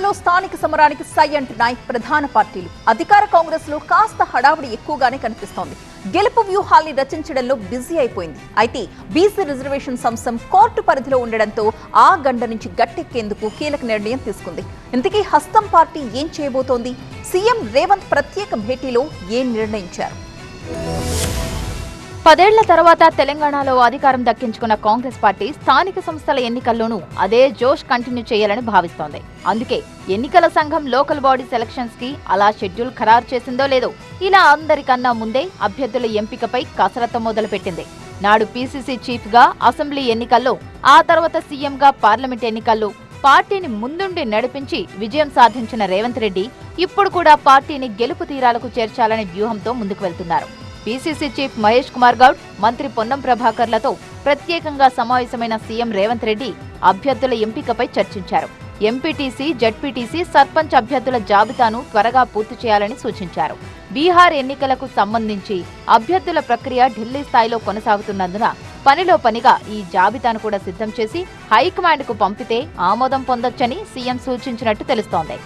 తెలంగాణలో స్థానిక సమరానికి సై అంటున్నాయి ప్రధాన పార్టీలు. అధికార కాంగ్రెస్ లో కాస్త హడావుడి ఎక్కువగానే కనిపిస్తోంది. గెలుపు వ్యూహాల్ని రచించడంలో బిజీ అయిపోయింది. అయితే బీసీ రిజర్వేషన్ అంశం కోర్టు పరిధిలో ఉండడంతో ఆ గండ నుంచి గట్టెక్కేందుకు కీలక నిర్ణయం తీసుకుంది. ఇంతకీ హస్తం పార్టీ ఏం చేయబోతోంది? సీఎం రేవంత్ ప్రత్యేక భేటీలో ఏం నిర్ణయించారు? 10 ఏళ్ల తర్వాత తెలంగాణలో అధికారం దక్కించుకున్న కాంగ్రెస్ పార్టీ స్థానిక సంస్థల ఎన్నికల్లోనూ అదే జోష్ కంటిన్యూ చేయాలని భావిస్తోంది. అందుకే ఎన్నికల సంఘం లోకల్ బాడీ సెలక్షన్స్ కి అలా షెడ్యూల్ ఖరారు చేసిందో లేదో ఇలా అందరికన్నా ముందే అభ్యర్థుల ఎంపికపై కసరత్తు మొదలుపెట్టింది. నాడు పీసీసీ చీఫ్ గా అసెంబ్లీ ఎన్నికల్లో, ఆ తర్వాత సీఎంగా పార్లమెంట్ ఎన్నికల్లో పార్టీని ముందుండి నడిపించి విజయం సాధించిన రేవంత్ రెడ్డి ఇప్పుడు కూడా పార్టీని గెలుపు తీరాలకు చేర్చాలనే వ్యూహంతో ముందుకు వెళ్తున్నారు. పీసీసీ చీఫ్ మహేష్ కుమార్ గౌడ్, మంత్రి పొన్నం ప్రభాకర్లతో ప్రత్యేకంగా సమావేశమైన సీఎం రేవంత్ రెడ్డి అభ్యర్థుల ఎంపికపై చర్చించారు. ఎంపీటీసీ, జడ్పీటీసీ, సర్పంచ్ అభ్యర్థుల జాబితాను త్వరగా పూర్తి చేయాలని సూచించారు. బీహార్ ఎన్నికలకు సంబంధించి అభ్యర్థుల ప్రక్రియ ఢిల్లీ స్థాయిలో కొనసాగుతున్నందున పనిలో పనిగా ఈ జాబితాను కూడా సిద్ధం చేసి హైకమాండ్కు పంపితే ఆమోదం పొందొచ్చని సీఎం సూచించినట్టు తెలుస్తోంది.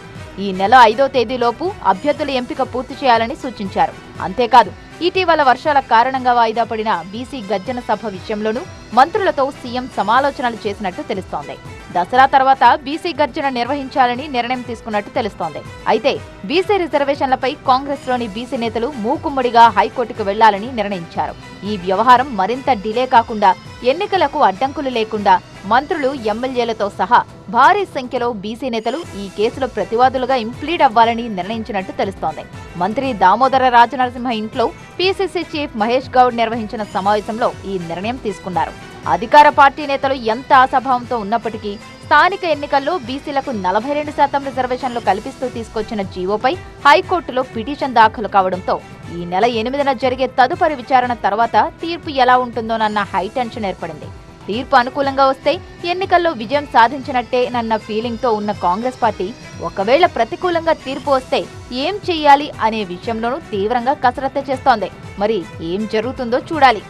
ఈ నెల 5వ తేదీలోపు అభ్యర్థుల ఎంపిక పూర్తి చేయాలని సూచించారు. అంతేకాదు, ఇటీవల వర్షాల కారణంగా వాయిదా పడిన బీసీ గర్జన సభ విషయంలోనూ మంత్రులతో సీఎం సమాలోచనలు చేసినట్టు తెలుస్తోంది. దసరా తర్వాత బీసీ గర్జన నిర్వహించాలని నిర్ణయం తీసుకున్నట్టు తెలుస్తోంది. అయితే బీసీ రిజర్వేషన్లపై కాంగ్రెస్ లోని బీసీ నేతలు మూకుమ్మడిగా హైకోర్టుకు వెళ్లాలని నిర్ణయించారు. ఈ వ్యవహారం మరింత డిలే కాకుండా, ఎన్నికలకు అడ్డంకులు లేకుండా మంత్రులు, ఎమ్మెల్యేలతో సహా భారీ సంఖ్యలో బీసీ నేతలు ఈ కేసులో ప్రతివాదులుగా ఇంప్లీడ్ అవ్వాలని నిర్ణయించినట్టు తెలుస్తోంది. మంత్రి దామోదర రాజనరసింహ ఇంట్లో పీసీసీ చీఫ్ మహేష్ గౌడ్ నిర్వహించిన సమావేశంలో ఈ నిర్ణయం తీసుకున్నారు. అధికార పార్టీ నేతలు ఎంత ఆశాభావంతో ఉన్నప్పటికీ స్థానిక ఎన్నికల్లో బీసీలకు 42% రిజర్వేషన్లు కల్పిస్తూ తీసుకొచ్చిన జీవోపై హైకోర్టులో పిటిషన్ దాఖలు కావడంతో ఈ నెల 8న జరిగే తదుపరి విచారణ తర్వాత తీర్పు ఎలా ఉంటుందోనన్న హైటెన్షన్ ఏర్పడింది. తీర్పు అనుకూలంగా వస్తే ఎన్నికల్లో విజయం సాధించినట్టేనన్న ఫీలింగ్తో ఉన్న కాంగ్రెస్ పార్టీ ఒకవేళ ప్రతికూలంగా తీర్పు వస్తే ఏం చెయ్యాలి అనే విషయంలోనూ తీవ్రంగా కసరత్తు చేస్తోంది. మరి ఏం జరుగుతుందో చూడాలి.